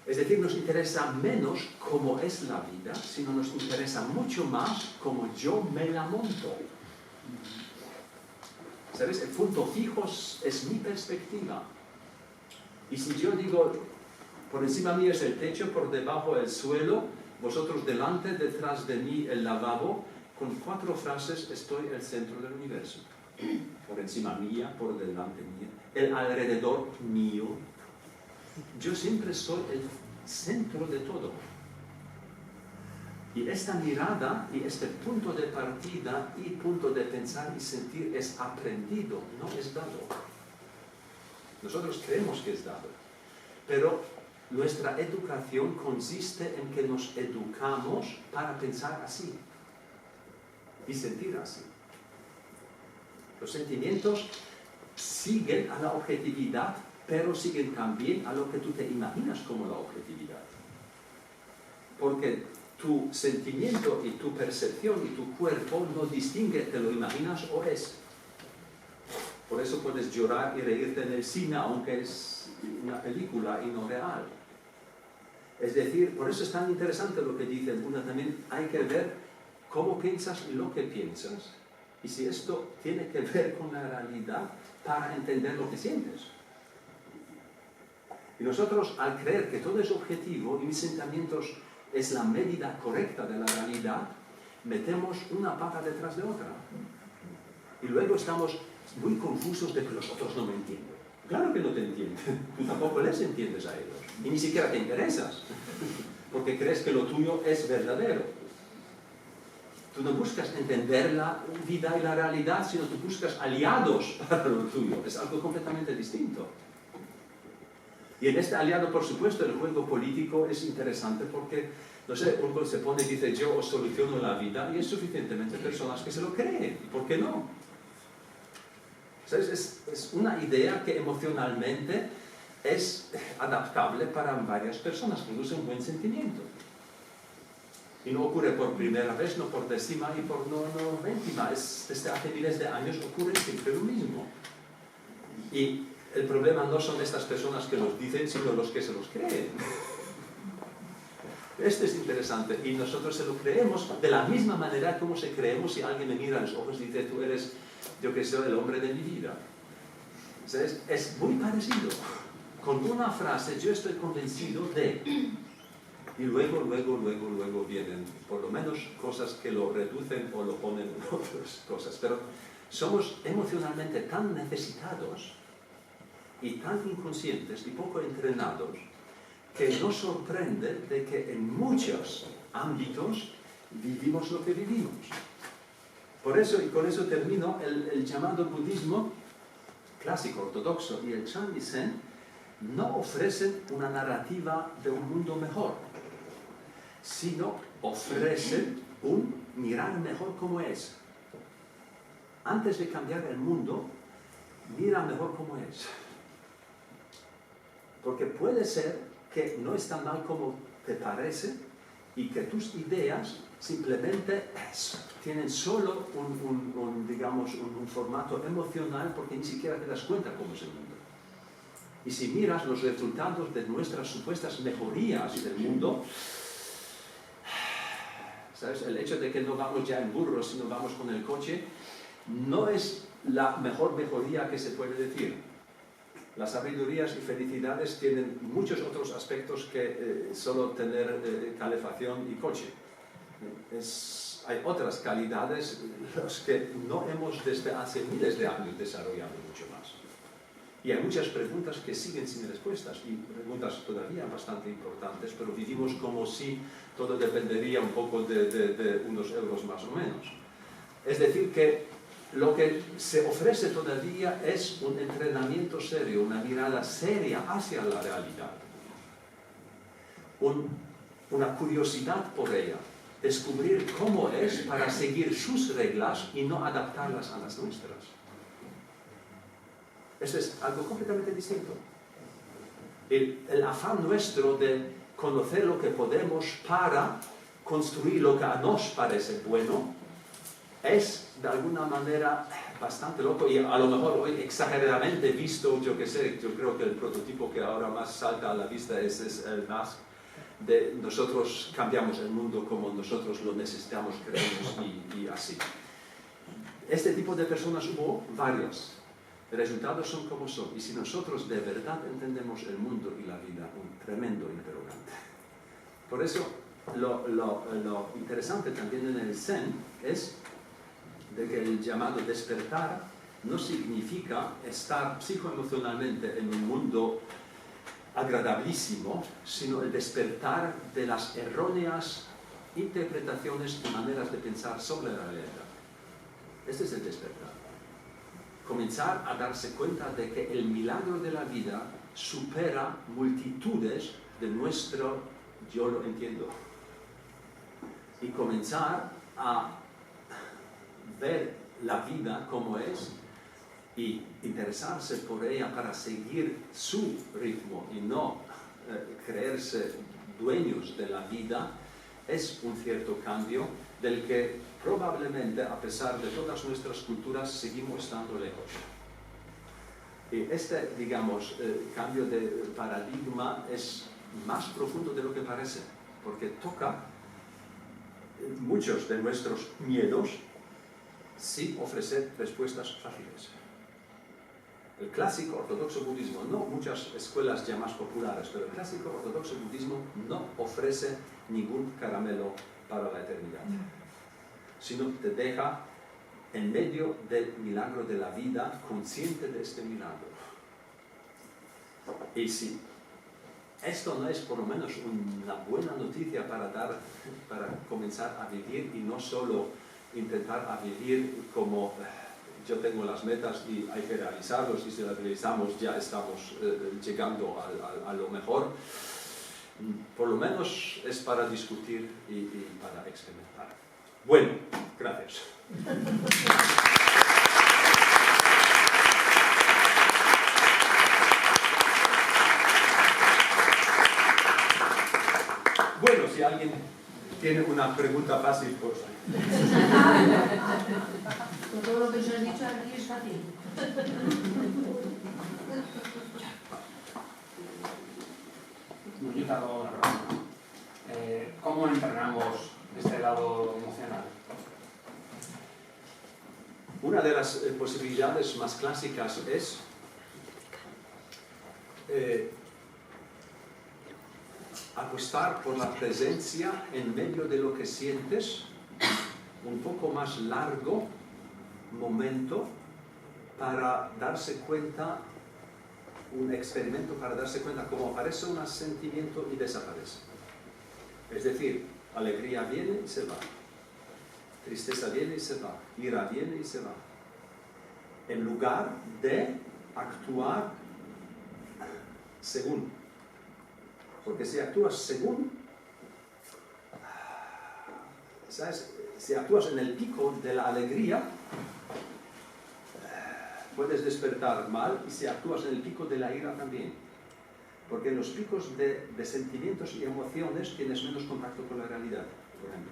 Es decir, nos interesa menos cómo es la vida, sino nos interesa mucho más cómo yo me la monto. ¿Sabes? El punto fijo es mi perspectiva. Y si yo digo, por encima mío es el techo, por debajo el suelo, vosotros delante, detrás de mí el lavabo, con 4 frases estoy el centro del universo. Por encima mía, por delante mía, el alrededor mío. Yo siempre soy el centro de todo. Y esta mirada y este punto de partida y punto de pensar y sentir es aprendido, no es dado. Nosotros creemos que es dado, pero nuestra educación consiste en que nos educamos para pensar así y sentir así. Los sentimientos siguen a la objetividad pero siguen también a lo que tú te imaginas como la objetividad. Porque tu sentimiento y tu percepción y tu cuerpo no distingue, te lo imaginas o es. Por eso puedes llorar y reírte en el cine, aunque es una película y no real. Es decir, por eso es tan interesante lo que dice Buda también, hay que ver cómo piensas y lo que piensas, y si esto tiene que ver con la realidad para entender lo que sientes. Y nosotros, al creer que todo es objetivo y mis sentimientos es la medida correcta de la realidad, metemos una pata detrás de otra. Y luego estamos muy confusos de que los otros no me entienden. Claro que no te entienden, tú tampoco les entiendes a ellos. Y ni siquiera te interesas, porque crees que lo tuyo es verdadero. Tú no buscas entender la vida y la realidad, sino tú buscas aliados para lo tuyo. Es algo completamente distinto. Y en este aliado, por supuesto, el juego político es interesante porque, no sé, uno se pone y dice, yo os soluciono la vida, y hay suficientemente personas que se lo creen. ¿Y por qué no? ¿Sabes? Es una idea que emocionalmente es adaptable para varias personas, produce un buen sentimiento. Y no ocurre por primera vez, no por décima y por no décima. Desde hace miles de años ocurre siempre lo mismo. Y el problema no son estas personas que los dicen, sino los que se los creen. Este es interesante. Y nosotros se lo creemos de la misma manera como se creemos si alguien me mira a los ojos y dice, tú eres, yo que soy el hombre de mi vida. ¿Sabes? Es muy parecido. Con una frase, yo estoy convencido de... Y luego vienen, por lo menos, cosas que lo reducen o lo ponen en otras cosas. Pero somos emocionalmente tan necesitados y tan inconscientes y poco entrenados que nos sorprende de que en muchos ámbitos vivimos lo que vivimos. Por eso, y con eso termino, el llamado budismo clásico, ortodoxo y el Chan y Zen no ofrecen una narrativa de un mundo mejor, sino ofrecen un mirar mejor como es. Antes de cambiar el mundo, mira mejor como es. Porque puede ser que no es tan mal como te parece y que tus ideas simplemente tienen solo un formato emocional porque ni siquiera te das cuenta cómo es el mundo. Y si miras los resultados de nuestras supuestas mejorías del mundo, ¿sabes? El hecho de que no vamos ya en burros, sino vamos con el coche, no es la mejor mejoría que se puede decir. Las sabidurías y felicidades tienen muchos otros aspectos que solo tener calefacción y coche. Hay otras calidades las que no hemos desde hace miles de años desarrollado mucho más. Y hay muchas preguntas que siguen sin respuestas, y preguntas todavía bastante importantes, pero vivimos como si todo dependería un poco de unos euros más o menos. Es decir, que lo que se ofrece todavía es un entrenamiento serio, una mirada seria hacia la realidad. Una curiosidad por ella, descubrir cómo es para seguir sus reglas y no adaptarlas a las nuestras. Eso es algo completamente distinto. El afán nuestro de conocer lo que podemos para construir lo que a nos parece bueno es de alguna manera bastante loco y a lo mejor hoy exageradamente visto, yo que sé, yo creo que el prototipo que ahora más salta a la vista es el más de nosotros cambiamos el mundo como nosotros lo necesitamos, creemos y así. Este tipo de personas hubo varios. Los resultados son como son, y si nosotros de verdad entendemos el mundo y la vida, un tremendo interrogante. Por eso, lo interesante también en el Zen es de que el llamado despertar no significa estar psicoemocionalmente en un mundo agradabilísimo, sino el despertar de las erróneas interpretaciones y maneras de pensar sobre la realidad. Este es el despertar. Comenzar a darse cuenta de que el milagro de la vida supera multitudes de nuestro yo lo entiendo. Y comenzar a ver la vida como es y interesarse por ella para seguir su ritmo y no creerse dueños de la vida, es un cierto cambio del que probablemente, a pesar de todas nuestras culturas, seguimos estando lejos. Y este, digamos, cambio de paradigma es más profundo de lo que parece, porque toca muchos de nuestros miedos sin ofrecer respuestas fáciles. El clásico ortodoxo budismo, no muchas escuelas ya más populares, pero el clásico ortodoxo budismo no ofrece ningún caramelo para la eternidad, sino te deja en medio del milagro de la vida, consciente de este milagro. Y si esto no es por lo menos una buena noticia para comenzar a vivir y no solo intentar a vivir como yo tengo las metas y hay que realizarlos y si las realizamos ya estamos llegando a lo mejor, por lo menos es para discutir y para experimentar. Bueno, gracias. Bueno, si alguien tiene una pregunta fácil, pues...
Con todo lo que os has dicho aquí es fácil.
Yo te hago una pregunta. ¿Cómo entrenamos este lado emocional?
Una de las posibilidades más clásicas es apostar por la presencia en medio de lo que sientes, un poco más largo momento para darse cuenta, un experimento para darse cuenta cómo aparece un sentimiento y desaparece. Es decir, alegría viene y se va, tristeza viene y se va, ira viene y se va. En lugar de actuar según. Porque si actúas según, ¿sabes? Si actúas en el pico de la alegría, puedes despertar mal, y si actúas en el pico de la ira también. Porque en los picos de sentimientos y emociones tienes menos contacto con la realidad, por ejemplo.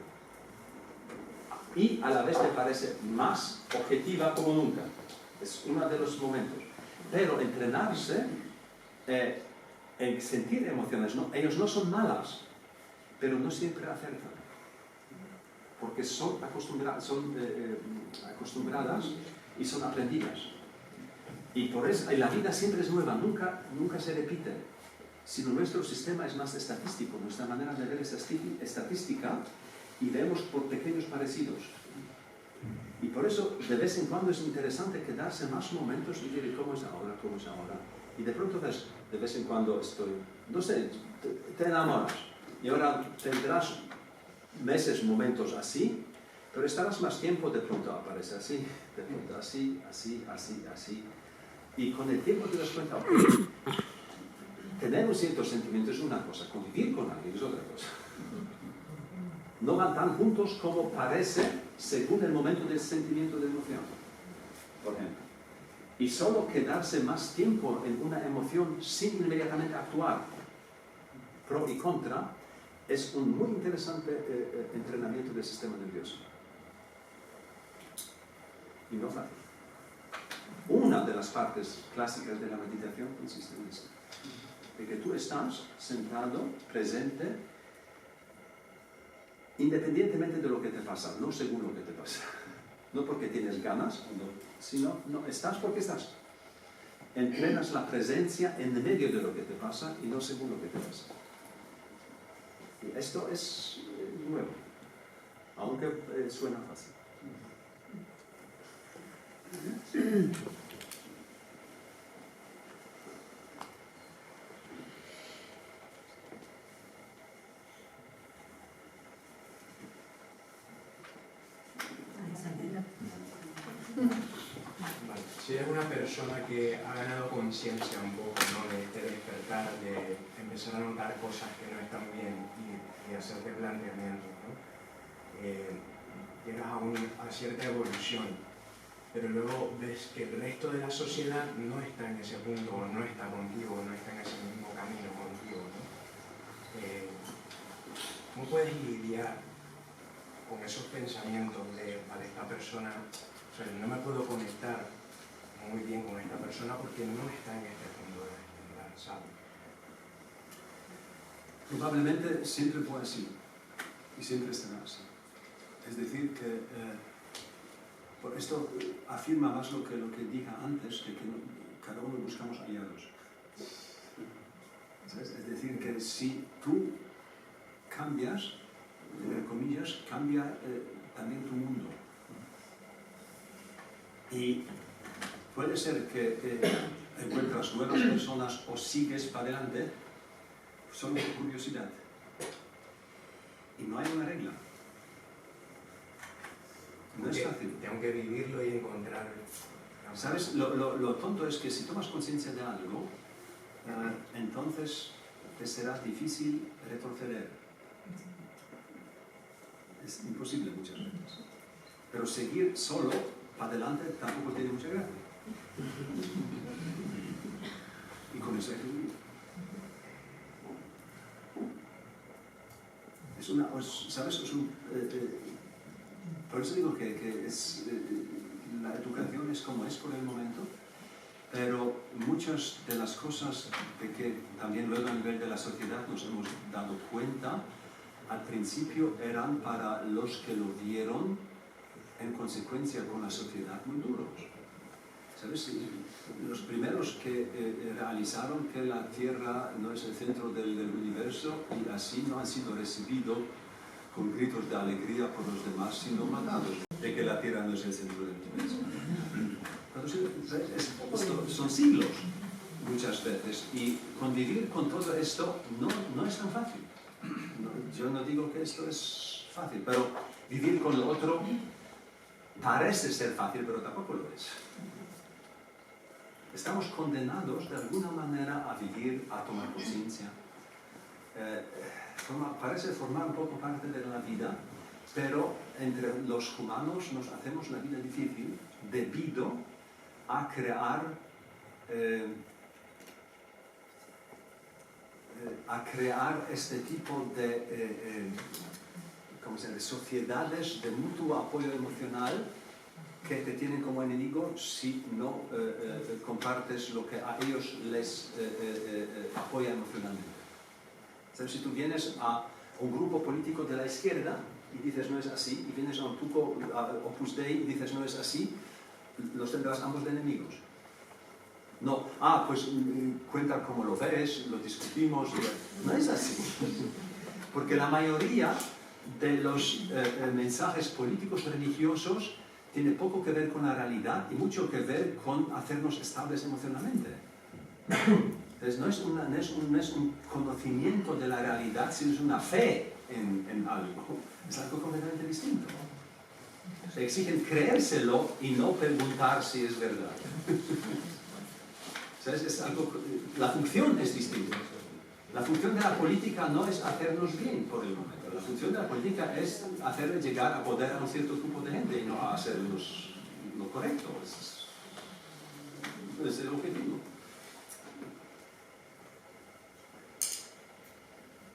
Y a la vez te parece más objetiva como nunca. Es uno de los momentos. Pero entrenarse en sentir emociones, ¿no? Ellos no son malas, pero no siempre acertan. Porque son acostumbradas y son aprendidas. Y por eso la vida siempre es nueva, nunca se repite. Sino nuestro sistema es más estadístico, nuestra manera de ver es estadística y vemos por pequeños parecidos. Y por eso de vez en cuando es interesante quedarse más momentos y decir cómo es ahora, cómo es ahora. Y de pronto ves, de vez en cuando estoy, no sé, te enamoras. Y ahora tendrás meses, momentos así, pero estarás más tiempo, de pronto aparece así, de pronto así, así, así, así. Y con el tiempo te das cuenta, okay, tener un cierto sentimiento es una cosa, convivir con alguien es otra cosa. No van tan juntos como parece según el momento del sentimiento de emoción, por ejemplo. Y solo quedarse más tiempo en una emoción sin inmediatamente actuar, pro y contra, es un muy interesante entrenamiento del sistema nervioso. Y no fácil. Una de las partes clásicas de la meditación consiste en eso. De que tú estás sentado, presente, independientemente de lo que te pasa, no según lo que te pasa. No porque tienes ganas, sino no, estás porque estás. Entrenas la presencia en medio de lo que te pasa y no según lo que te pasa. Y esto es nuevo, aunque suena fácil.
Si eres una persona que ha ganado conciencia un poco, ¿no? De este despertar, de empezar a notar cosas que no están bien y hacerte planteamientos, ¿no? Llegas a cierta evolución. pero luego ves que el resto de la sociedad no está en ese punto, o no está contigo, no está en ese mismo camino contigo, ¿no? ¿Cómo puedes lidiar con esos pensamientos de, vale, esta persona, o sea, no me puedo conectar muy bien con esta persona porque no está en este punto de la ¿sabes?
Probablemente siempre fue así y siempre estará así. Es decir, que por esto afirma más lo que dije antes, que cada uno buscamos aliados. ¿Sabes? Es decir, que si tú cambias, entre comillas, cambia también tu mundo. Y puede ser que encuentras nuevas personas o sigues para adelante solo por curiosidad. Y no hay una regla. No es fácil.
Tengo que vivirlo y encontrar...
¿Sabes? Lo tonto es que si tomas conciencia de algo, entonces te será difícil retroceder. Es imposible muchas veces. Pero seguir solo para adelante tampoco tiene mucha gracia. Y con eso hay que vivir. Es una, ¿sabes? Por eso digo que la educación es como es por el momento, pero muchas de las cosas de que también luego a nivel de la sociedad nos hemos dado cuenta, al principio eran para los que lo vieron en consecuencia con la sociedad muy duros. ¿Sabes? Los primeros que realizaron que la Tierra no es el centro del universo y así no han sido recibidos con gritos de alegría por los demás, sino matados de que la Tierra no es el centro del universo. Esto son siglos muchas veces y convivir con todo esto no es tan fácil. Yo no digo que esto es fácil, pero vivir con lo otro parece ser fácil, pero tampoco lo es. Estamos condenados de alguna manera a vivir, a tomar conciencia. Parece formar un poco parte de la vida, pero entre los humanos nos hacemos la vida difícil debido a crear este tipo de, ¿cómo se llama?, de sociedades de mutuo apoyo emocional que te tienen como enemigo si no compartes lo que a ellos les apoya emocionalmente. ¿Sabes? Si tú vienes a un grupo político de la izquierda y dices no es así, y vienes a un grupo Opus Dei y dices no es así, los tendrás ambos de enemigos. No, pues cuenta cómo lo ves, lo discutimos. No es así. Porque la mayoría de los mensajes políticos religiosos tiene poco que ver con la realidad y mucho que ver con hacernos estables emocionalmente. Entonces, no es un conocimiento de la realidad, sino es una fe en algo. Es algo completamente distinto. Se exigen creérselo y no preguntar si es verdad. ¿Sabes? Es algo, la función es distinta. La función de la política no es hacernos bien por el momento. La función de la política es hacerle llegar a poder a un cierto grupo de gente y no a hacer lo correcto. Es el objetivo.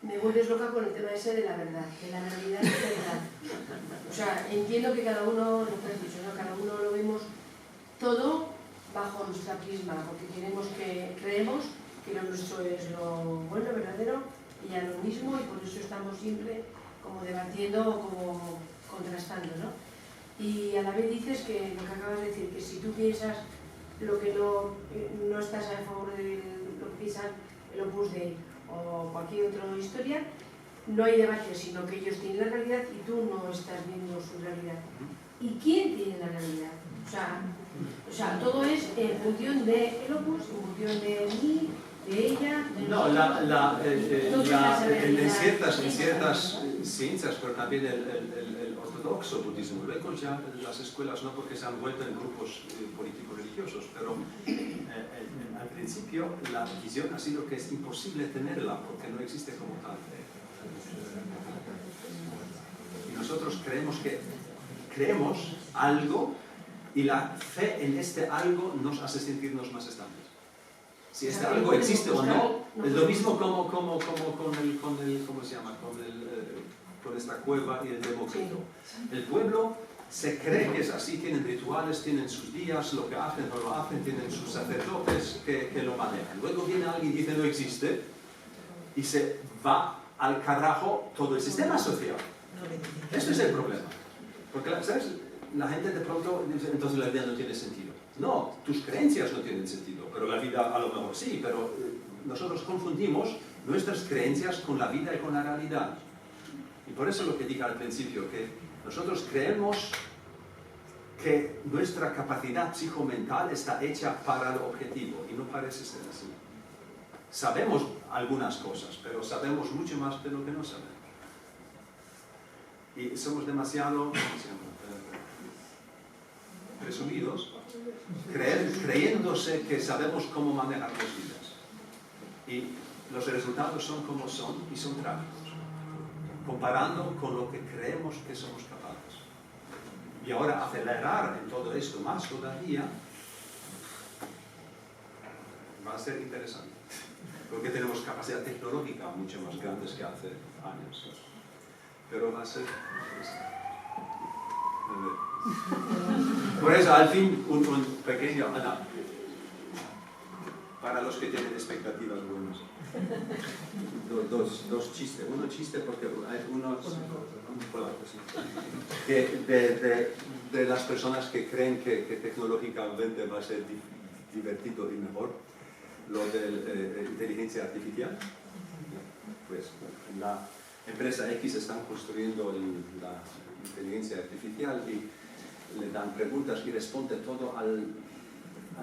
Me vuelves loca con el tema ese de la verdad, que la realidad es verdad. O sea, entiendo que cada uno, lo que has dicho, ¿no? Cada uno lo vemos todo bajo nuestra prisma, porque creemos que lo nuestro es lo bueno, verdadero, y a lo mismo, y por eso estamos siempre como debatiendo o como contrastando, ¿no? Y a la vez dices que lo que acabas de decir, que si tú piensas lo que no estás a favor de lo que piensan el Opus Dei o cualquier otra historia, no hay debate, sino que ellos tienen la realidad y tú no estás viendo su realidad. ¿Y quién tiene la realidad? O sea, todo es en función de el Opus, en función de mí, de ella, de
no, en ciertas ciencias, pero también el ortodoxo budismo. Luego ya las escuelas no, porque se han vuelto en grupos políticos religiosos, pero al principio la visión ha sido que es imposible tenerla porque no existe como tal. Y nosotros creemos algo Y la fe en este algo nos hace sentirnos más estables. Si este algo existe o no, es lo mismo como ¿cómo se llama? Con esta cueva y el Demócrito. El pueblo se cree que es así, tienen rituales, tienen sus días, lo que hacen, no lo hacen, tienen sus sacerdotes que lo manejan. Luego viene alguien y dice no existe, y se va al carajo todo el sistema social. Esto es el problema. Porque, ¿sabes? La gente de pronto dice, entonces la vida no tiene sentido. No, tus creencias no tienen sentido, pero la vida a lo mejor sí, pero nosotros confundimos nuestras creencias con la vida y con la realidad. Y por eso lo que dije al principio, que nosotros creemos que nuestra capacidad psicomental está hecha para el objetivo, y no parece ser así. Sabemos algunas cosas, pero sabemos mucho más de lo que no sabemos. Y somos demasiado presumidos, creyéndose que sabemos cómo manejar las vidas. Y los resultados son como son y son trágicos, comparando con lo que creemos que somos capaces. Y ahora acelerar en todo esto más todavía va a ser interesante, porque tenemos capacidad tecnológica mucho más grandes que hace años. Pero va a ser interesante. Por eso, al fin, un pequeño... para los que tienen expectativas buenas. Dos chistes. Uno chiste porque hay unos... de las personas que creen que tecnológicamente va a ser divertido y mejor, lo de inteligencia artificial. Pues en la empresa X están construyendo la inteligencia artificial y le dan preguntas y responde todo al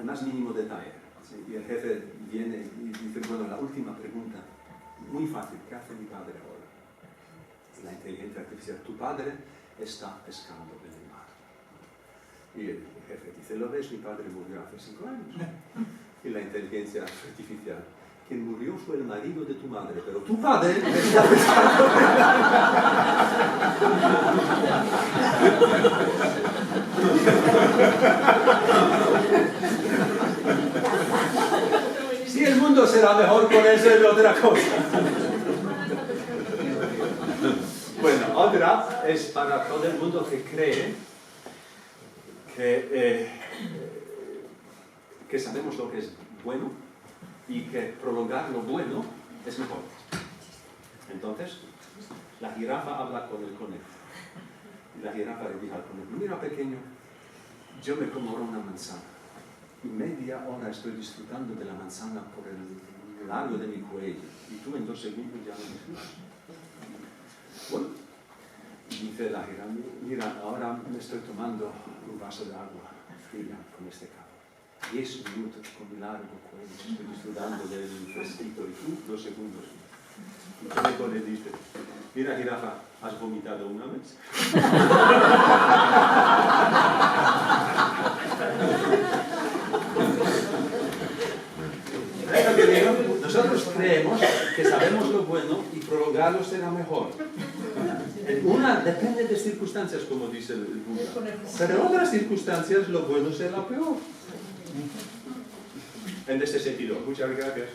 más mínimo detalle. ¿Sí? Y el jefe viene y dice, bueno, la última pregunta, muy fácil, ¿qué hace mi padre ahora? La inteligencia artificial, tu padre está pescando en el mar. Y el jefe dice, ¿lo ves? Mi padre murió hace 5 años. Y la inteligencia artificial, quien murió fue el marido de tu madre, pero tu padre está pescando en el Si el mundo será mejor con eso es otra cosa. Bueno, otra es para todo el mundo que cree que sabemos lo que es bueno y que prolongar lo bueno es mejor. Entonces, la jirafa habla con el conejo. Y la jirafa le dice al conejo, mira pequeño, yo me como ahora una manzana. Y media hora estoy disfrutando de la manzana por el largo de mi cuello. Y tú en 2 segundos ya no disfrutas. Bueno, dice la jirafa, mira, ahora me estoy tomando un vaso de agua fría con este cabo. 10 minutos con mi largo cuello, estoy disfrutando del fresquito y tú 2 segundos. Y el conejo le dice, mira jirafa, ¿has vomitado una vez? Nosotros creemos que sabemos lo bueno y prolongarlo será mejor. Una depende de circunstancias, como dice el Buda. Pero en otras circunstancias lo bueno será peor. En este sentido, muchas gracias.